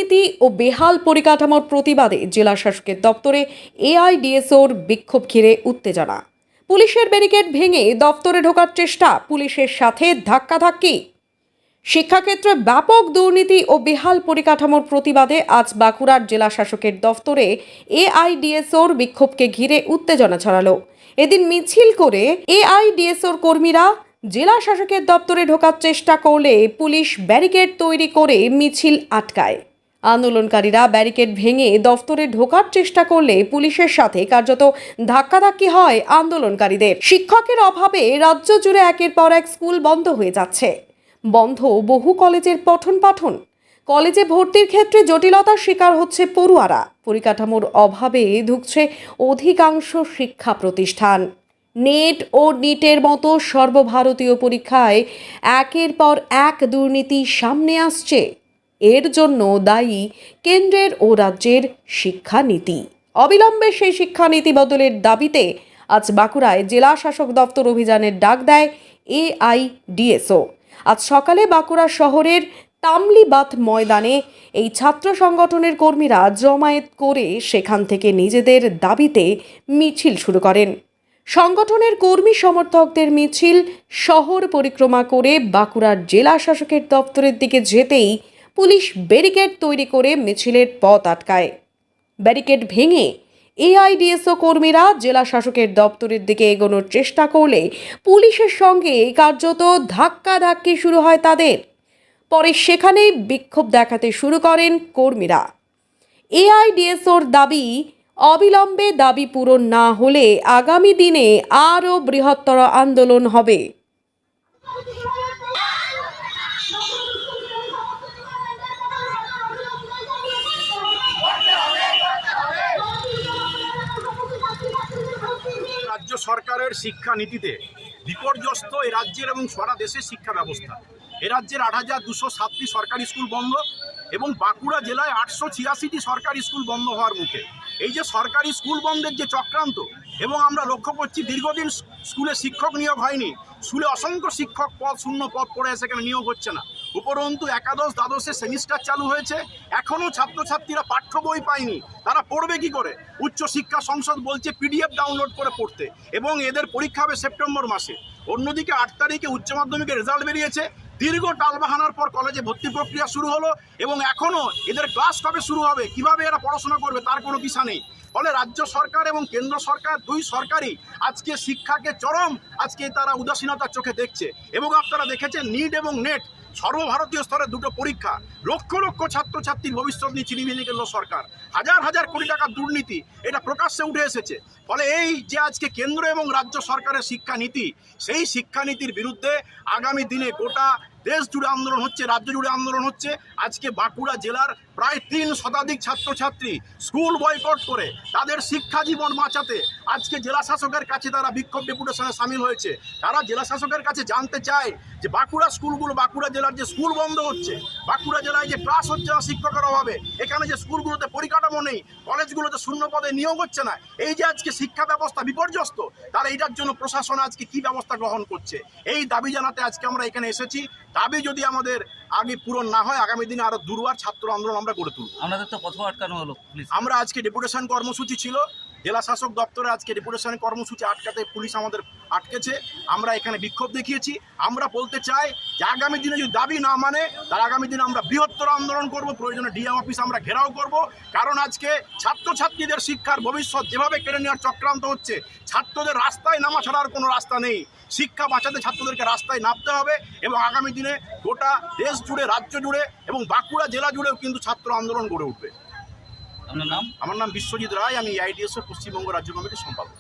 দুর্নীতি ও বেহাল পরিকাঠামোর প্রতিবাদে জেলা শাসকের দপ্তরে এআইডিএসওর বিক্ষোভ ঘিরে উত্তেজনা। পুলিশের ব্যারিকেড ভেঙে দপ্তরে ঢোকার চেষ্টা, পুলিশের সাথে ধাক্কাধাক্কি। শিক্ষাক্ষেত্রে ব্যাপক দুর্নীতি ও বেহাল পরিকাঠামোর প্রতিবাদে আজ বাঁকুড়ার জেলা শাসকের দপ্তরে এআইডিএসওর বিক্ষোভকে ঘিরে উত্তেজনা ছড়ালো। এদিন মিছিল করে এআইডিএসওর কর্মীরা জেলা শাসকের দপ্তরে ঢোকার চেষ্টা করলে পুলিশ ব্যারিকেড তৈরি করে মিছিল আটকায়। আন্দোলনকারীরা ব্যারিকেড ভেঙে দপ্তরে ঢোকার চেষ্টা করলে পুলিশের সাথে কার্যত ধাক্কাধাক্কি হয় আন্দোলনকারীদের। শিক্ষকের অভাবে রাজ্য জুড়ে একের পর এক স্কুল বন্ধ হয়ে যাচ্ছে। বন্ধ বহু কলেজের পঠন পাঠন। কলেজে ভর্তির ক্ষেত্রে জটিলতার শিকার হচ্ছে পড়ুয়ারা। পরিকাঠামোর অভাবে ধুঁকছে অধিকাংশ শিক্ষা প্রতিষ্ঠান। নেট ও নিটের মতো সর্বভারতীয় পরীক্ষায় একের পর এক দুর্নীতি সামনে আসছে। এর জন্য দায়ী কেন্দ্রের ও রাজ্যের শিক্ষানীতি। অবিলম্বে সেই শিক্ষানীতি বদলের দাবিতে আজ বাঁকুড়ায় জেলা শাসক দপ্তর অভিযানের ডাক দেয় এআইডিএসও। আজ সকালে বাঁকুড়া শহরের তামলিবাত ময়দানে এই ছাত্র সংগঠনের কর্মীরা জমায়েত করে সেখান থেকে নিজেদের দাবিতে মিছিল শুরু করেন। সংগঠনের কর্মী সমর্থকদের মিছিল শহর পরিক্রমা করে বাঁকুড়ার জেলা শাসকের দপ্তরের দিকে যেতেই পুলিশ ব্যারিকেড তৈরি করে মিছিলের পথ আটকায়। ব্যারিকেড ভেঙে এআইডিএসও কর্মীরা জেলা শাসকের দপ্তরের দিকে এগোনোর চেষ্টা করলে পুলিশের সঙ্গে কার্যত ধাক্কাধাক্কি শুরু হয় তাদের। পরে সেখানেই বিক্ষোভ দেখাতে শুরু করেন কর্মীরা। এআইডিএসওর দাবি, অবিলম্বে দাবি পূরণ না হলে আগামী দিনে আরও বৃহত্তর আন্দোলন হবে। রাজ্য সরকারের শিক্ষা নীতিতে বিপর্যস্ত এ রাজ্যের এবং সারা দেশের শিক্ষা ব্যবস্থা। এ রাজ্যের ৮,২০৭টি সরকারি স্কুল বন্ধ এবং বাঁকুড়া জেলায় ৮৮৬টি সরকারি স্কুল বন্ধ হওয়ার মুখে। এই যে সরকারি স্কুল বন্ধের যে চক্রান্ত, এবং আমরা লক্ষ্য করছি দীর্ঘদিন স্কুলে শিক্ষক নিয়োগ হয়নি, স্কুলে অসংখ্য শিক্ষক পদ শূন্য পদ পড়ে সেখানে নিয়োগ হচ্ছে না। উপরন্তু একাদশ দ্বাদশে সেমিস্টার চালু হয়েছে, এখনও ছাত্রছাত্রীরা পাঠ্য বই পায়নি। তারা পড়বে কি করে? উচ্চশিক্ষা সংসদ বলছে পিডিএফ ডাউনলোড করে পড়তে, এবং এদের পরীক্ষা হবে সেপ্টেম্বর মাসে। অন্যদিকে 8 তারিখে উচ্চ মাধ্যমিকের রেজাল্ট বেরিয়েছে। দীর্ঘ টালবাহানার পর কলেজে ভর্তি প্রক্রিয়া শুরু হলো, এবং এখনও এদের ক্লাস কবে শুরু হবে, কিভাবে এরা পড়াশোনা করবে তার কোনো দিশা নেই। ফলে রাজ্য সরকার এবং কেন্দ্র সরকার দুই সরকারই আজকে শিক্ষাকে চরম তারা উদাসীনতার চোখে দেখছে। এবং আপনারা দেখেছেন নিট এবং নেট সর্বভারতীয় স্তরে দুটো পরীক্ষা, লক্ষ লক্ষ ছাত্রছাত্রীর ভবিষ্যৎ নিয়ে চিনিমিনি গেল সরকার। হাজার হাজার কোটি টাকার দুর্নীতি এটা প্রকাশ্যে উঠে এসেছে। ফলে এই যে আজকে কেন্দ্র এবং রাজ্য সরকারের শিক্ষানীতি, সেই শিক্ষানীতির বিরুদ্ধে আগামী দিনে গোটা দেশ জুড়ে আন্দোলন হচ্ছে, রাজ্য জুড়ে আন্দোলন হচ্ছে। আজকে বাঁকুড়া জেলার প্রায় 3 শতাধিক ছাত্রছাত্রী স্কুল বয়কট করে তাদের শিক্ষা জীবন বাঁচাতে আজকে জেলা শাসকের কাছে তারা বিক্ষোভ ডেপুটেশনে সামিল হয়েছে। তারা জেলা শাসকের কাছে জানতে চায় যে বাঁকুড়া স্কুলগুলো, বাঁকুড়া জেলার যে স্কুল বন্ধ হচ্ছে, বাঁকুড়া জেলায় যে ক্লাস হচ্ছে না শিক্ষকের অভাবে, এখানে যে স্কুলগুলোতে পরিকাঠামো নেই, কলেজগুলোতে শূন্য পদে নিয়োগ হচ্ছে না, এই যে আজকে শিক্ষা ব্যবস্থা বিপর্যস্ত, তারা এইটার জন্য প্রশাসন আজকে কি ব্যবস্থা গ্রহণ করছে, এই দাবি জানাতে আজকে আমরা এখানে এসেছি। দাবি যদি আমাদের আগে পূরণ না হয়, আগামী দিনে আরো দুর্বার ছাত্র আন্দোলন আমরা গড়ে তুলব। আমাদের তো পথ আটকানো হলো। আমরা আজকে ডেপুটেশন কর্মসূচি ছিল, জেলা শাসক দপ্তরে আজকে ডেপুটেশন কর্মসূচি আটকাতে পুলিশ আমাদের আটকেছে। আমরা এখানে বিক্ষোভ দেখিয়েছি। আমরা বলতে চাই যে আগামী দিনে যদি দাবি না মানে, তার আগামী দিনে আমরা বৃহত্তর আন্দোলন করব, প্রয়োজনে ডিএম অফিস আমরা ঘেরাও করব। কারণ আজকে ছাত্রছাত্রীদের শিক্ষার ভবিষ্যৎ যেভাবে কেড়ে নেওয়ার চক্রান্ত হচ্ছে, ছাত্রদের রাস্তায় নামা ছাড়ার কোনো রাস্তা নেই। শিক্ষা বাঁচাতে ছাত্রদেরকে রাস্তায় নামতে হবে, এবং আগামী দিনে গোটা দেশ জুড়ে, রাজ্য জুড়ে এবং বাঁকুড়া জেলা জুড়েও কিন্তু ছাত্র আন্দোলন গড়ে উঠবে। আপনার নাম? আমার নাম বিশ্বজিৎ রায়, আমি এআইডিএসও পশ্চিমবঙ্গ রাজ্য কমিটির সম্পাদক।